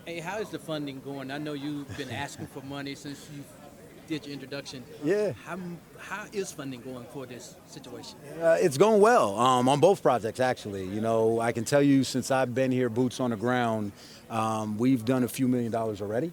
Hey, how is the funding going? I know you've been asking for money since you did your introduction. Yeah, How is funding going for this situation? it's going well on both projects, actually. You know, I can tell you since I've been here, boots on the ground, we've done a few $1 million already.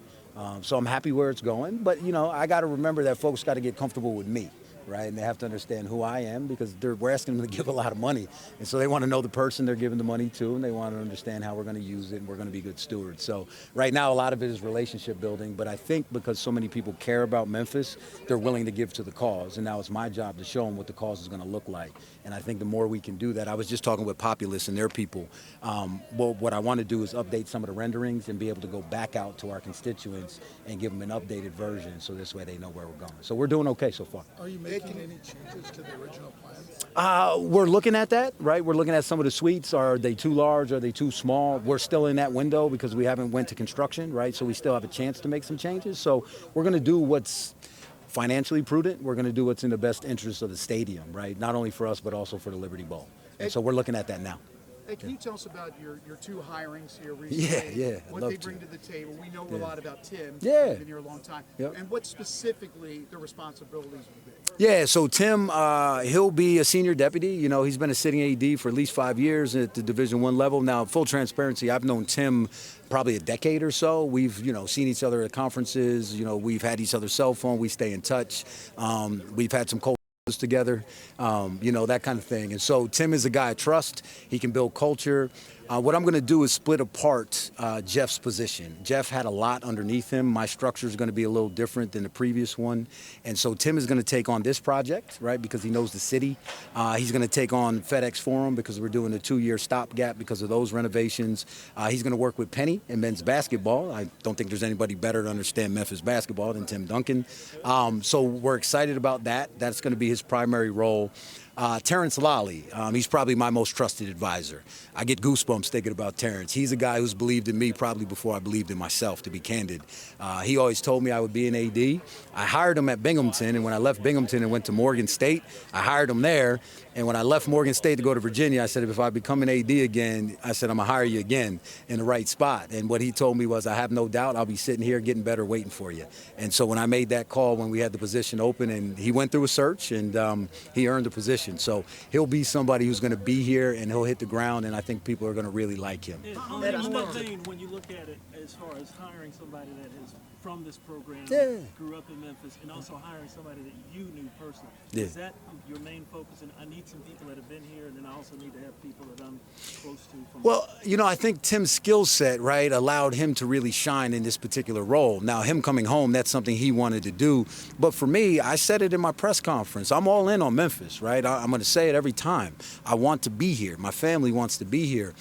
So I'm happy where it's going. But, you know, I got to remember that folks got to get comfortable with me, right? And they have to understand who I am because we're asking them to give a lot of money. And so they want to know the person they're giving the money to, and they want to understand how we're going to use it and we're going to be good stewards. So right now, a lot of it is relationship building. But I think because so many people care about Memphis, they're willing to give to the cause. And now it's my job to show them what the cause is going to look like. And I think the more we can do that, I was just talking with Populous and their people. Well, what I want to do is update some of the renderings and be able to go back out to our constituents and give them an updated version so this way they know where we're going. So we're doing okay so far. Are you making any changes to the original plans? We're looking at that, right? We're looking at some of the suites. Are they too large? Are they too small? We're still in that window because we haven't went to construction, right? So we still have a chance to make some changes. So we're going to do what's financially prudent. We're going to do what's in the best interest of the stadium, right? Not only for us, but also for the Liberty Bowl. And so we're looking at that now. Hey, can you tell us about your two hirings here recently? Yeah, What love they to. bring to the table. We know a lot about Tim. Yeah. He's been here a long time. Yep. And what specifically the responsibilities will be? Yeah, so Tim, he'll be a senior deputy. You know, he's been a sitting AD for at least 5 years at the Division I level. Now, full transparency, I've known Tim probably a decade or so. We've, you know, seen each other at conferences. You know, we've had each other's cell phone. We stay in touch. We've had some cold together, you know, that kind of thing. And so Tim is a guy I trust. He can build culture. What I'm going to do is split apart Jeff's position. Jeff had a lot underneath him. My structure is going to be a little different than the previous one. And so Tim is going to take on this project, right, because he knows the city. He's going to take on FedEx Forum because we're doing a 2-year stopgap because of those renovations. He's going to work with Penny in men's basketball. I don't think there's anybody better to understand Memphis basketball than Tim Duncan. So we're excited about that. That's going to be his primary role. Terrence Lally, he's probably my most trusted advisor. I get goosebumps thinking about Terrence. He's a guy who's believed in me probably before I believed in myself, to be candid. He always told me I would be an AD. I hired him at Binghamton, and when I left Binghamton and went to Morgan State, I hired him there. And when I left Morgan State to go to Virginia, I said, if I become an AD again, I said, I'm going to hire you again in the right spot. And what he told me was, I have no doubt I'll be sitting here getting better waiting for you. And so when I made that call, when we had the position open, and he went through a search, and he earned the position. So he'll be somebody who's going to be here, and he'll hit the ground, and I think people are going to really like him. And on that vein, when you look at it as far as hiring somebody that is from this program, Yeah. grew up in Memphis, and also hiring somebody that you knew personally, Yeah. is that your main focus? And I need some people that have been here, and then I also need to have people that I'm close to. From Well, you know, I think Tim's skill set, right, allowed him to really shine in this particular role. Now, him coming home, that's something he wanted to do. But for me, I said it in my press conference. I'm all in on Memphis, right? I'm going to say it every time. I want to be here. My family wants to be here.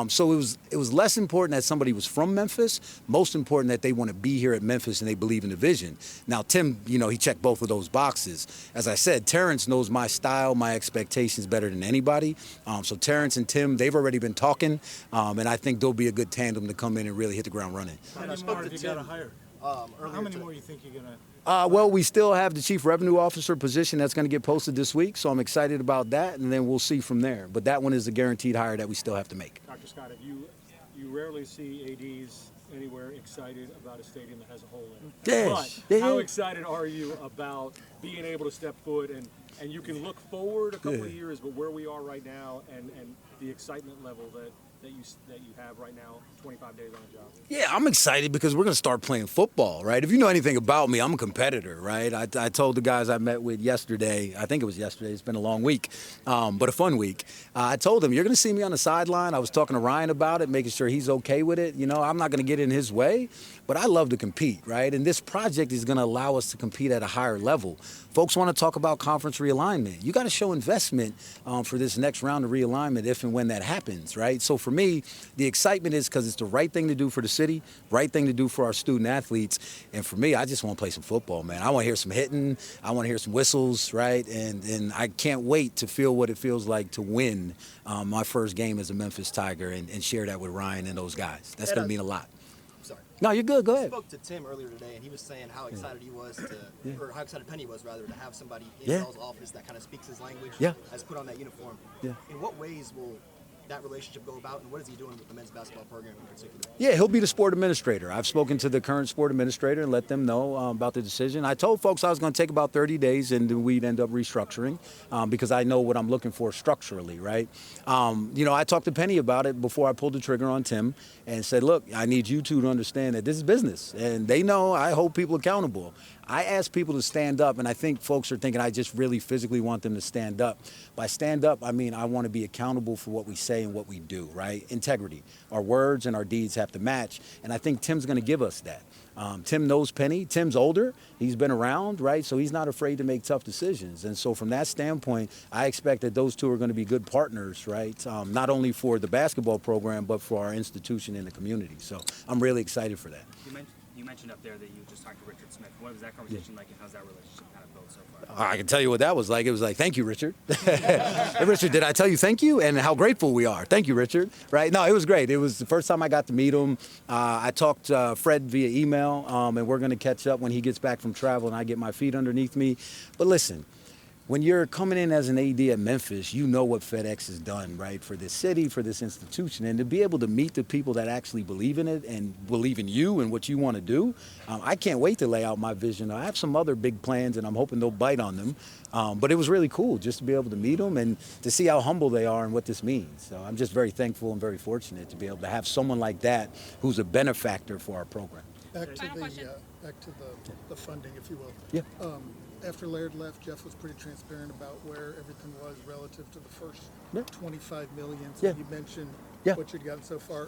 So it was less important that somebody was from Memphis, most important that they want to be here at Memphis and they believe in the vision. Now, Tim, you know, he checked both of those boxes. As I said, Terrence knows my style, my expectations better than anybody. So Terrence and Tim, they've already been talking, and I think they'll be a good tandem to come in and really hit the ground running. How many more have you got to hire? How many more you think you're going to? Well, we still have the chief revenue officer position that's going to get posted this week, so I'm excited about that, and then we'll see from there. But that one is a guaranteed hire that we still have to make. Dr. Scott, you rarely see ADs anywhere excited about a stadium that has a hole in it. Yes. But Yeah. how excited are you about being able to step foot and you can look forward a couple of years, but where we are right now and the excitement level that you have right now, 25 days on the job? Yeah, I'm excited because we're going to start playing football, right? If you know anything about me, I'm a competitor, right? I told the guys I met with yesterday, I think it was yesterday, it's been a long week, but a fun week. I told them, you're going to see me on the sideline. I was talking to Ryan about it, making sure he's okay with it. You know, I'm not going to get in his way, but I love to compete, right? And this project is going to allow us to compete at a higher level. Folks want to talk about conference realignment. You got to show investment for this next round of realignment if and when that happens, right? So for me, the excitement is because it's the right thing to do for the city, right thing to do for our student athletes. And for me, I just want to play some football, man. I want to hear some hitting. I want to hear some whistles, right? And I can't wait to feel what it feels like to win my first game as a Memphis Tiger and share that with Ryan and those guys. That's going to mean a lot. Sorry. No, you're good. Go I ahead. spoke to Tim earlier today, and he was saying how excited he was or how excited Penny was rather, to have somebody in Yeah. Bell's office that kind of speaks his language, Yeah. has put on that uniform. Yeah. In what ways will that relationship go about, and what is he doing with the men's basketball program in particular? Yeah, he'll be the sport administrator. I've spoken to the current sport administrator and let them know about the decision. I told folks I was going to take about 30 days and then we'd end up restructuring because I know what I'm looking for structurally, right? I talked to Penny about it before I pulled the trigger on Tim and said, look, I need you two to understand that this is business. And they know I hold people accountable. I ask people to stand up, and I think folks are thinking I just really physically want them to stand up. By stand up, I mean I want to be accountable for what we say and what we do, right? Integrity. Our words and our deeds have to match, and I think Tim's going to give us that. Tim knows Penny. Tim's older. He's been around, right? So he's not afraid to make tough decisions. And so from that standpoint, I expect that those two are going to be good partners, right? Not only for the basketball program, but for our institution and the community. So I'm really excited for that. You mentioned up there that you just talked to Richard Smith. What was that conversation like, and how's that relationship kind of built so far? I can tell you what that was like. It was like, thank you, Richard. Hey, Richard, did I tell you thank you? And how grateful we are. Thank you, Richard. Right? No, it was great. It was the first time I got to meet him. I talked to Fred via email, and we're going to catch up when he gets back from travel and I get my feet underneath me. But listen, when you're coming in as an AD at Memphis, you know what FedEx has done, right, for this city, for this institution. And to be able to meet the people that actually believe in it and believe in you and what you want to do, I can't wait to lay out my vision. I have some other big plans, and I'm hoping they'll bite on them. But it was really cool just to be able to meet them and to see how humble they are and what this means. So I'm just very thankful and very fortunate to be able to have someone like that who's a benefactor for our program. Back to Final question. back to the funding, if you will. Yeah. After Laird left, Jeff was pretty transparent about where everything was relative to the first Yeah. 25 million. So Yeah. you mentioned Yeah. what you'd gotten so far.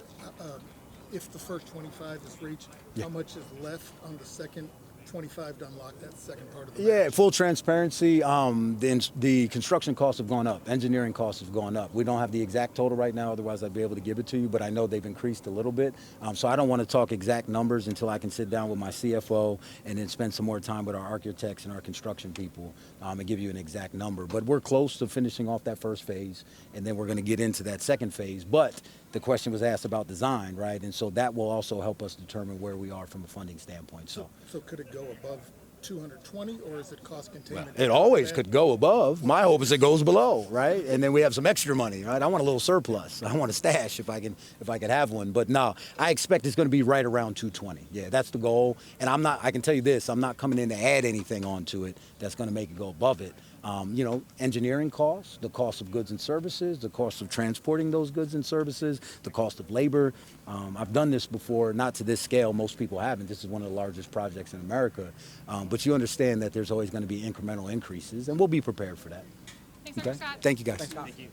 If the first 25 is reached, how much is left on the second 25 to unlock that second part of the Yeah, match? full transparency. The construction costs have gone up. Engineering costs have gone up. We don't have the exact total right now, otherwise I'd be able to give it to you, but I know they've increased a little bit. So I don't want to talk exact numbers until I can sit down with my CFO and then spend some more time with our architects and our construction people and give you an exact number. But we're close to finishing off that first phase, and then we're going to get into that second phase. But the question was asked about design, right? And so that will also help us determine where we are from a funding standpoint. So Could it go above 220, or is it cost containment? it always could go above. My hope is it goes below, right? And then we have some extra money, right? I want a little surplus. I want a stash if I could have one. But no, I expect it's going to be right around 220. Yeah, that's the goal. And I can tell you this, I'm not coming in to add anything onto it that's going to make it go above it. Engineering costs, the cost of goods and services, the cost of transporting those goods and services, the cost of labor. I've done this before, not to this scale. Most people haven't. This is one of the largest projects in America. But you understand that there's always going to be incremental increases, and we'll be prepared for that. Thanks, Okay? Dr. Scott. Thank you, guys. Thank you.